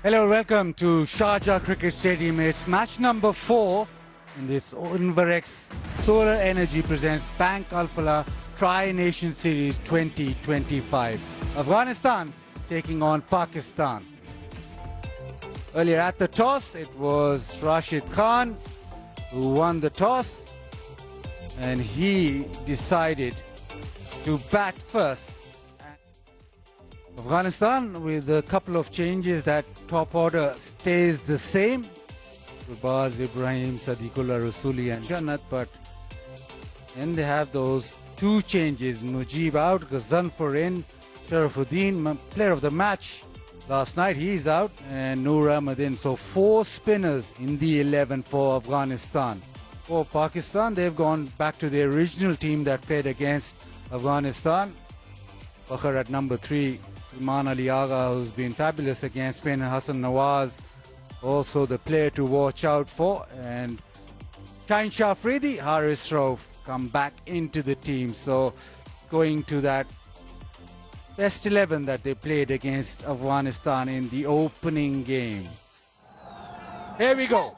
Hello, welcome to Sharjah Cricket Stadium. It's match number 4 in this Inverex Solar Energy presents Bank Alphala Tri-Nation Series 2025. Afghanistan taking on Pakistan. Earlier at the toss, it was Rashid Khan who won the toss, and he decided to bat first. Afghanistan with a couple of changes. That top order stays the same. Gurbaz, Ibrahim, Sadiqullah, Rasuli and Jannat, but then they have those two changes. Mujib out, Ghazanfar in, Sharafuddin, player of the match last night, he's out, and Noor Ahmed in. So 4 spinners in the 11 for Afghanistan. For Pakistan, they've gone back to their original team that played against Afghanistan. Bakr at number 3, Salman Ali Agha, who's been fabulous against Spain, and Hassan Nawaz, also the player to watch out for. And Shaheen Shah Afridi, Haris Rauf come back into the team. So going to that best 11 that they played against Afghanistan in the opening game. Here we go.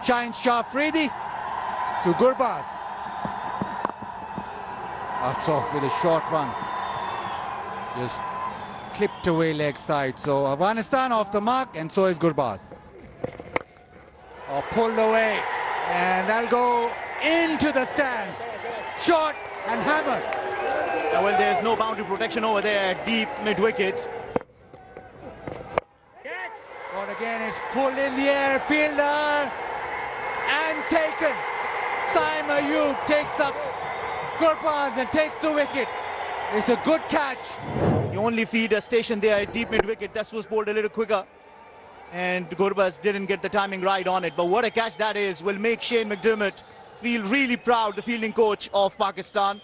Shaheen Shah Afridi to Gurbaz. That's off with a short one. Just clipped away leg side. So Afghanistan off the mark, and so is Gurbaz. Pulled away, and that'll go into the stands. Shot and hammered. Well, there's no boundary protection over there, deep mid-wicket. But again, it's pulled in the air, fielder, and taken. Saim Ayub takes up Gurbaz and takes the wicket. It's a good catch. You only feed a station there at deep mid-wicket. That was bowled a little quicker, and Gurbaz didn't get the timing right on it. But what a catch that is. Will make Shane McDermott feel really proud, the fielding coach of Pakistan.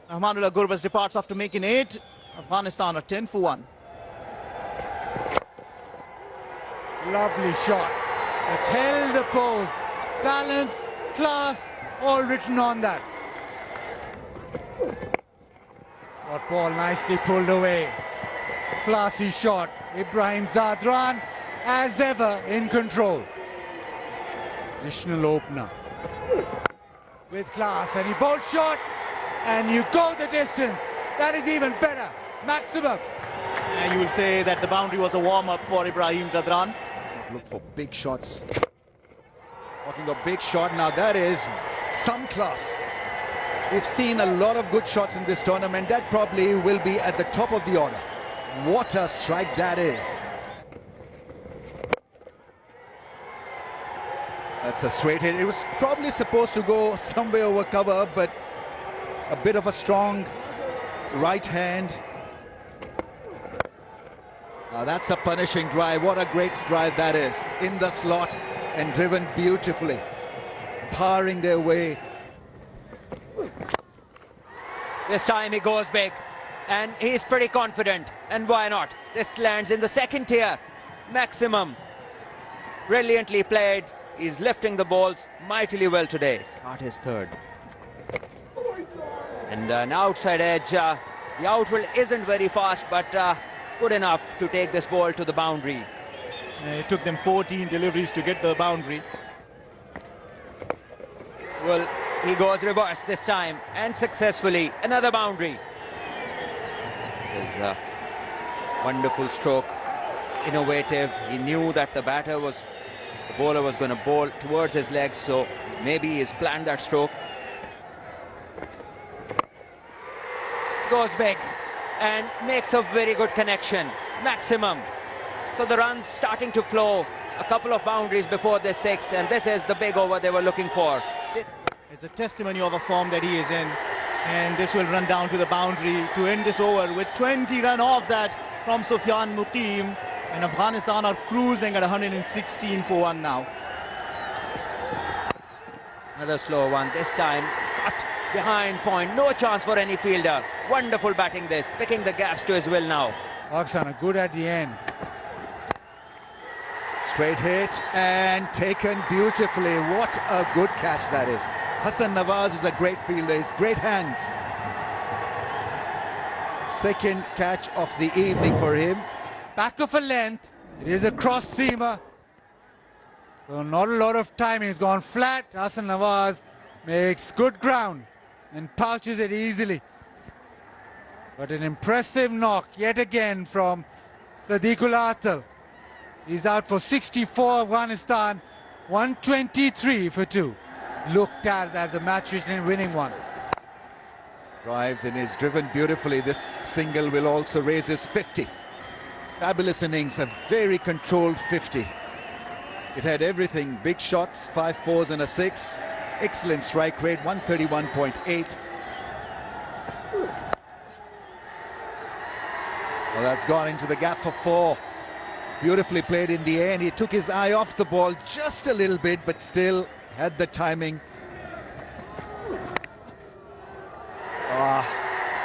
Rahmanullah Gurbaz departs after making 8. Afghanistan are 10 for 1. Lovely shot. Just held the pose. Balance, class, all written on that. Got ball nicely pulled away. Classy shot. Ibrahim Zadran, as ever, in control. Additional opener. With class, and he bowled short, and you go the distance. That is even better. Maximum. And you will say that the boundary was a warm-up for Ibrahim Zadran. Look for big shots. Talking of big shot, now that is some class. We've seen a lot of good shots in this tournament. That probably will be at the top of the order. What a strike that is. That's a straight hit. It was probably supposed to go somewhere over cover, but a bit of a strong right hand. Now that's a punishing drive. What a great drive that is. In the slot and driven beautifully. Powering their way. This time he goes big, and he's pretty confident, and why not? This lands in the second tier. Maximum. Brilliantly played. He's lifting the balls mightily well today. Not his third. And an outside edge. The outfield isn't very fast, but good enough to take this ball to the boundary. It took them 14 deliveries to get the boundary. Well, he goes reverse this time, and successfully another boundary. His wonderful stroke, innovative. He knew that the bowler was going to bowl towards his legs, so maybe he's planned that stroke. Goes big and makes a very good connection. Maximum. So the runs starting to flow. A couple of boundaries before this 6, and this is the big over they were looking for. It's a testimony of a form that he is in, and this will run down to the boundary to end this over with 20 run off that from Sufyan Muqim, and Afghanistan are cruising at 116 for 1 now. Another slow one, this time cut behind point, no chance for any fielder. Wonderful batting this, picking the gaps to his will now. Pakistan are good at the end. Straight hit and taken beautifully. What a good catch that is. Hassan Nawaz is a great fielder. He's great hands. Second catch of the evening for him. back of a length. It is a cross seamer. So not a lot of time. He's gone flat. Hassan Nawaz makes good ground and pouches it easily. But an impressive knock yet again from Sadiqul Atal. He's out for 64, Afghanistan, 123 for 2. Looked as a match winning one. Drives and is driven beautifully. This single will also raise his 50. Fabulous innings, a very controlled 50. It had everything, big shots, 5 fours and a 6. Excellent strike rate, 131.8. Well, that's gone into the gap for 4. Beautifully played in the air, and he took his eye off the ball just a little bit, but still had the timing.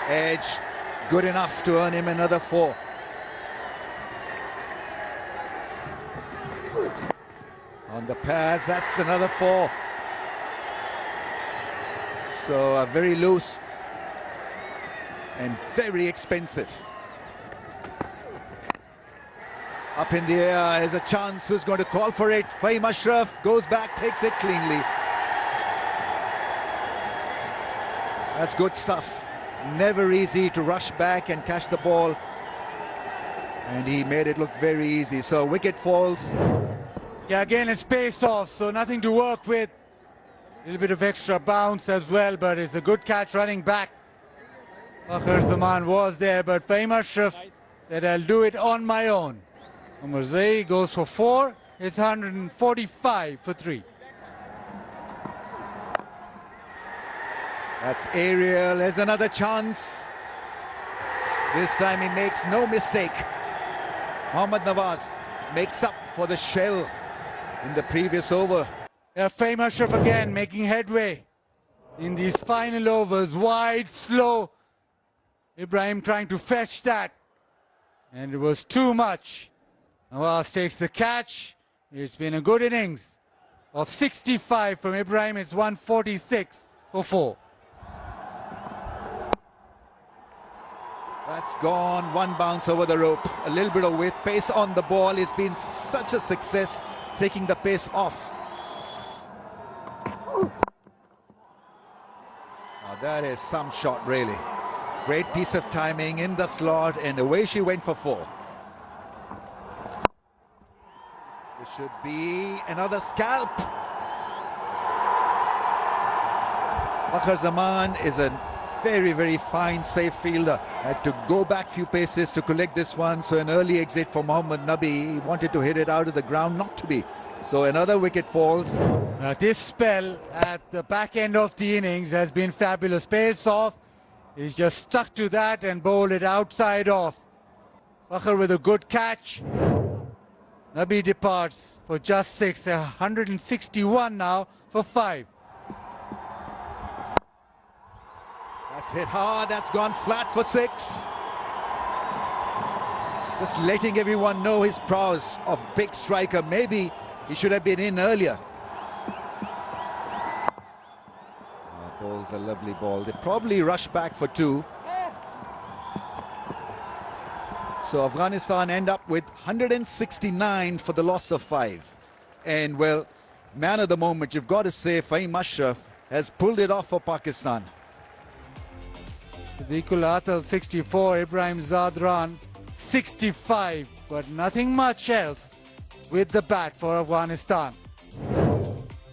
Edge, good enough to earn him another 4. On the pass, that's another 4. So very loose and very expensive. Up in the air is a chance. Who's going to call for it? Fahim Ashraf goes back, takes it cleanly. That's good stuff. Never easy to rush back and catch the ball. And he made it look very easy. So wicket falls. Yeah, again it's pace off, so nothing to work with. A little bit of extra bounce as well, but it's a good catch running back. Fakhar Zaman was there, but Fahim Ashraf said, I'll do it on my own. Umar Zai goes for 4. It's 145 for 3. That's aerial. There's another chance. This time he makes no mistake. Mohammad Nawaz makes up for the shell in the previous over. Fahim Ashraf again making headway in these final overs. Wide, slow. Ibrahim trying to fetch that, and it was too much. Nawaz takes the catch. It's been a good innings of 65 from Ibrahim. It's 146 for 4. That's gone. One bounce over the rope. A little bit of weight, pace on the ball. It's been such a success taking the pace off. Now that is some shot, really. Great piece of timing in the slot, and away she went for 4. This should be another scalp. Fakhar Zaman is a very, very fine, safe fielder. Had to go back few paces to collect this one. So an early exit for Mohammad Nabi. He wanted to hit it out of the ground, not to be. So another wicket falls. This spell at the back end of the innings has been fabulous. Pace off. He's just stuck to that and bowled it outside off. Fakhar with a good catch. Nabi departs for just 6. 161 now for 5. That's hit hard. That's gone flat for 6. Just letting everyone know his prowess of big striker. Maybe he should have been in earlier. Ball's a lovely ball. They probably rush back for 2. So Afghanistan end up with 169 for the loss of 5. And well, man of the moment, you've got to say Fahim Ashraf has pulled it off for Pakistan. Sadiqul Atal 64, Ibrahim Zadran 65, but nothing much else with the bat for Afghanistan.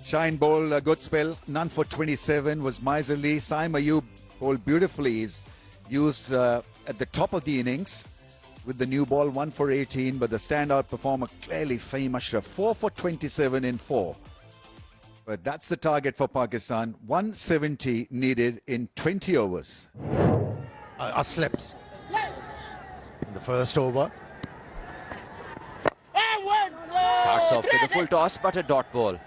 Shine bowled a good spell, none for 27, was miserly. Saim Ayub bowled beautifully. He's used at the top of the innings with the new ball, 1 for 18, but the standout performer clearly Fahim Ashraf, 4 for 27 in 4. But that's the target for Pakistan, 170 needed in 20 overs. Slips in the first over. Starts off with a full toss, but a dot ball.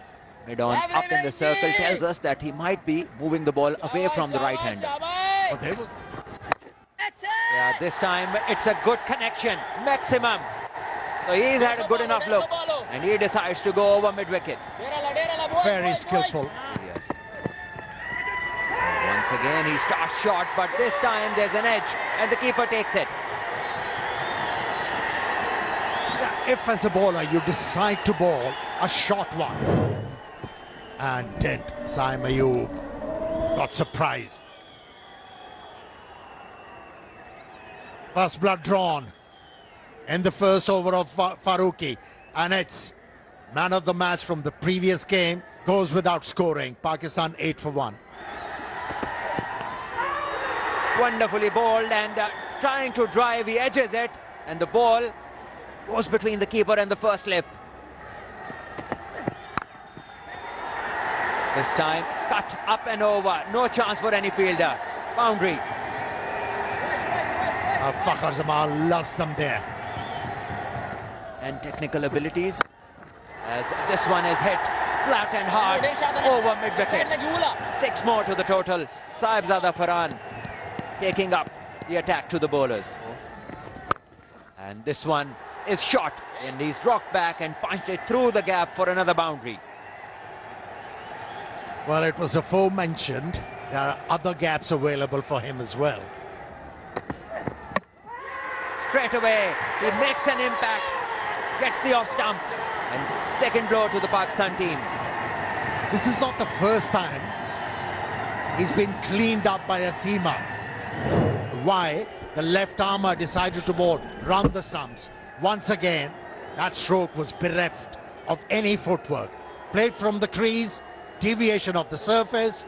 Mid-on up in the circle tells us that he might be moving the ball away from the right-hander. Yeah, this time it's a good connection, maximum. So he's had a good enough look, and he decides to go over mid-wicket. Very skillful. Yes. And once again he starts short, but this time there's an edge, and the keeper takes it. if as a bowler you decide to bowl a short one, and didn't. Saim Ayub got surprised. First blood drawn in the first over of Farooqi, and it's man of the match from the previous game goes without scoring. Pakistan 8 for 1. Wonderfully bowled, and trying to drive, he edges it, and the ball goes between the keeper and the first slip. This time cut up and over, no chance for any fielder. Boundary. Fakhar Zaman loves them there. And technical abilities, as this one is hit flat and hard over mid-wicket. 6 more to the total. Saibzada Farhan taking up the attack to the bowlers. And this one is shot, and he's rocked back and punched it through the gap for another boundary. Well, it was aforementioned. There are other gaps available for him as well. Straight away, he makes an impact, gets the off stump, and second blow to the Pakistan team. This is not the first time he's been cleaned up by a seamer. Why? The left armour decided to bowl round the stumps. Once again, that stroke was bereft of any footwork. Played from the crease, deviation of the surface,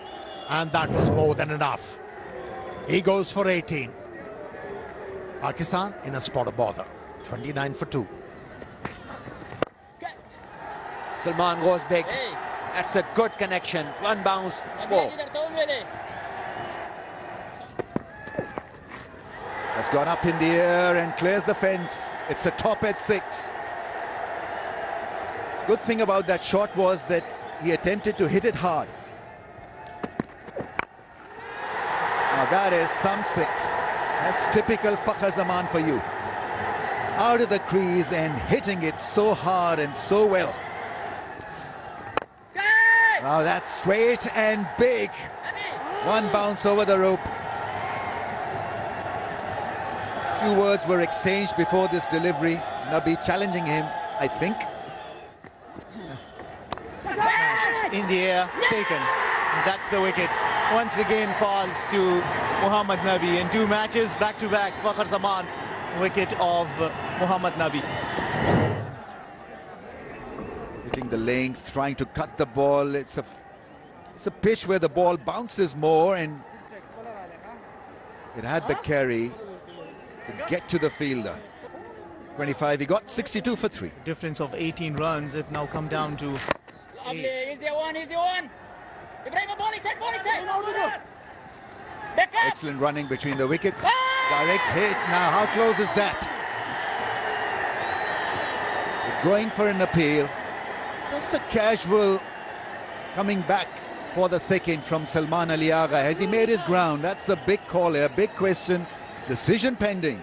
and that was more than enough. He goes for 18. Pakistan in a spot of bother. 29 for 2. Salman goes big. That's a good connection. One bounce, 4. That's gone up in the air and clears the fence. It's a top at 6. Good thing about that shot was that he attempted to hit it hard. Now that is some 6. That's typical Fakhar Zaman for you. Out of the crease and hitting it so hard and so well. Now that's straight and big. One bounce over the rope. Few words were exchanged before this delivery. Nabi challenging him, I think. Smashed in the air, taken. That's the wicket. Once again falls to Muhammad Nabi. In 2 matches back to back, Fakhar Zaman, wicket of Muhammad Nabi. Hitting the length, trying to cut the ball. It's a pitch where the ball bounces more, and it had the carry to get to the fielder. 25, he got 62 for 3. Difference of 18 runs have now come down to 8. Easy one. Excellent running between the wickets. Direct hit. Now, how close is that? Going for an appeal. Just a casual coming back for the second from Salman Ali Agha. Has he made his ground? That's the big call here, big question. Decision pending.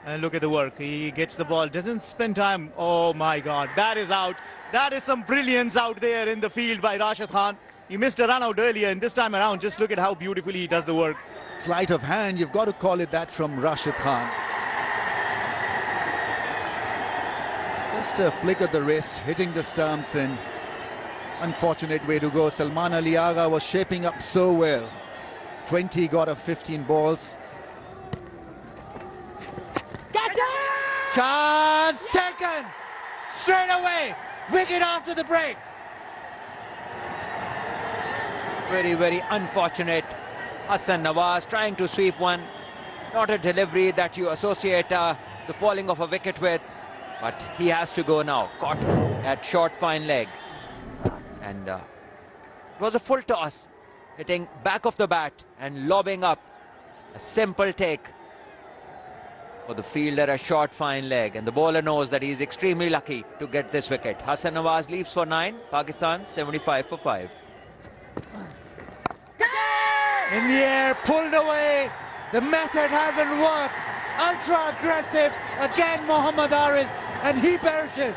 And look at the work. He gets the ball, doesn't spend time. Oh my God, that is out. That is some brilliance out there in the field by Rashid Khan. He missed a run out earlier, and this time around, just look at how beautifully he does the work. Sleight of hand, you've got to call it that from Rashid Khan. Just a flick of the wrist, hitting the stumps, and unfortunate way to go. Salman Ali Agha was shaping up so well. 20 got of 15 balls. Chance taken straight away. Wicket after the break. Very, very unfortunate. Hassan Nawaz trying to sweep one. Not a delivery that you associate the falling of a wicket with. But he has to go now. Caught at short fine leg. And it was a full toss. Hitting back of the bat and lobbing up. A simple take for the fielder, a short fine leg. And the bowler knows that he's extremely lucky to get this wicket. Hassan Nawaz leaves for 9. Pakistan 75 for 5. In the air, pulled away. The method hasn't worked. Ultra aggressive. Again, Mohammad Haris, and he perishes.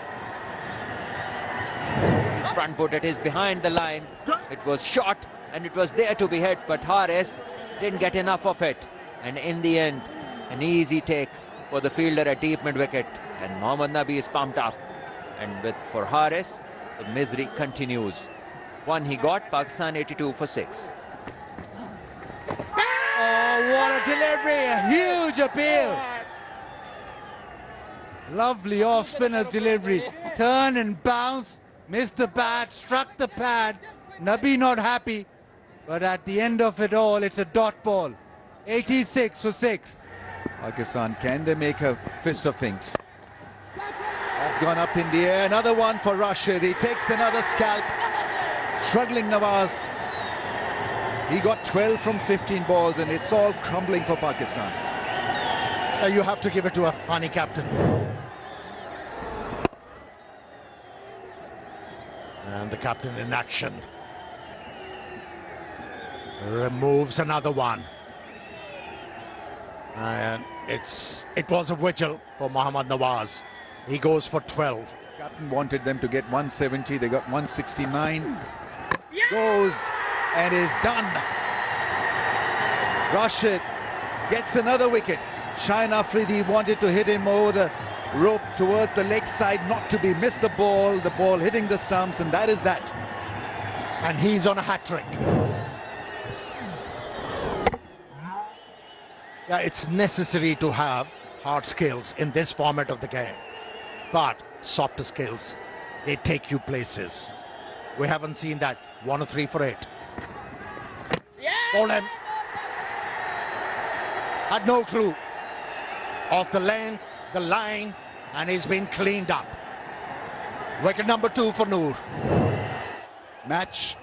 He's front-footed, he's behind the line. It was shot and it was there to be hit, but Haris didn't get enough of it. And in the end, an easy take for the fielder at deep mid-wicket. And Mohammad Nabi is pumped up. And for Haris, the misery continues. One he got, Pakistan 82 for 6. Oh, what a delivery! A huge appeal. Lovely off-spinner's delivery. Turn and bounce. Missed the bat, struck the pad. Nabi not happy. But at the end of it all, it's a dot ball. 86 for 6. Pakistan, can they make a fist of things? That's gone up in the air. Another one for Rashid. He takes another scalp. Struggling Nawaz. He got 12 from 15 balls and it's all crumbling for Pakistan. You have to give it to a funny captain. And the captain in action. Removes another one. And it was a vigil for Mohammad Nawaz. He goes for 12. Captain wanted them to get 170. They got 169. Goes and is done. Rashid gets another wicket. Shaheen Afridi wanted to hit him over the rope towards the leg side, not to be. Missed the ball hitting the stumps, and that is that. And he's on a hat-trick. Yeah, it's necessary to have hard skills in this format of the game. But softer skills, they take you places. We haven't seen that. 103 for 8. Bowled him. Had no clue of the length, the line, and he's been cleaned up. Wicket number 2 for Noor. Match.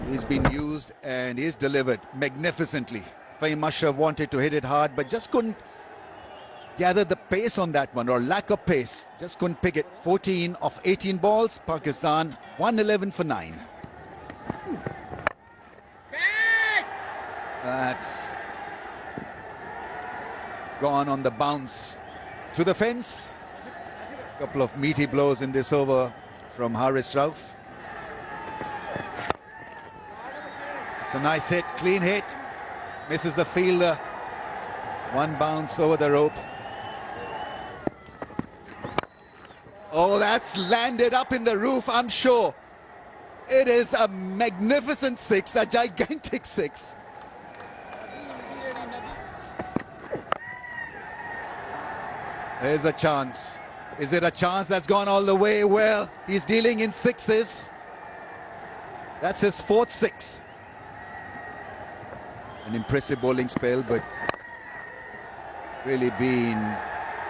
He's been used and he's delivered magnificently. Fahim Ashraf wanted to hit it hard, but just couldn't gather the pace on that one, or lack of pace. Just couldn't pick it. 14 of 18 balls. Pakistan 111 for 9. That's gone on the bounce to the fence. Couple of meaty blows in this over from Haris Rauf. It's a nice hit, clean hit. Misses the fielder. One bounce over the rope. Oh, that's landed up in the roof, I'm sure. It is a magnificent 6, a gigantic 6. There's a chance. Is it a chance that's gone all the way? Well, he's dealing in 6s. That's his 4th 6. An impressive bowling spell, but really been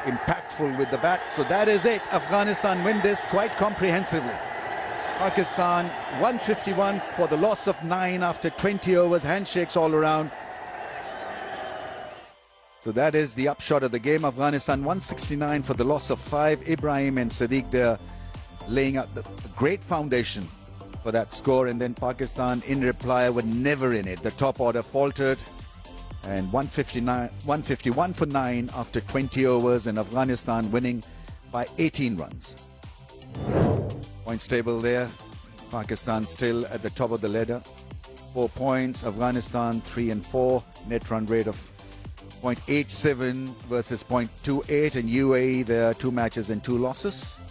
impactful with the bat. So that is it. Afghanistan win this quite comprehensively. Pakistan 151 for the loss of 9 after 20 overs, handshakes all around. So that is the upshot of the game. Afghanistan 169 for the loss of 5. Ibrahim and Sadiq there laying out the great foundation for that score, and then Pakistan in reply were never in it. The top order faltered, and 151 for 9 after 20 overs, and Afghanistan winning by 18 runs. Points table there. Pakistan still at the top of the ladder. 4 points. Afghanistan 3 and 4. Net run rate of 0.87 versus 0.28, and UAE there are 2 matches and 2 losses.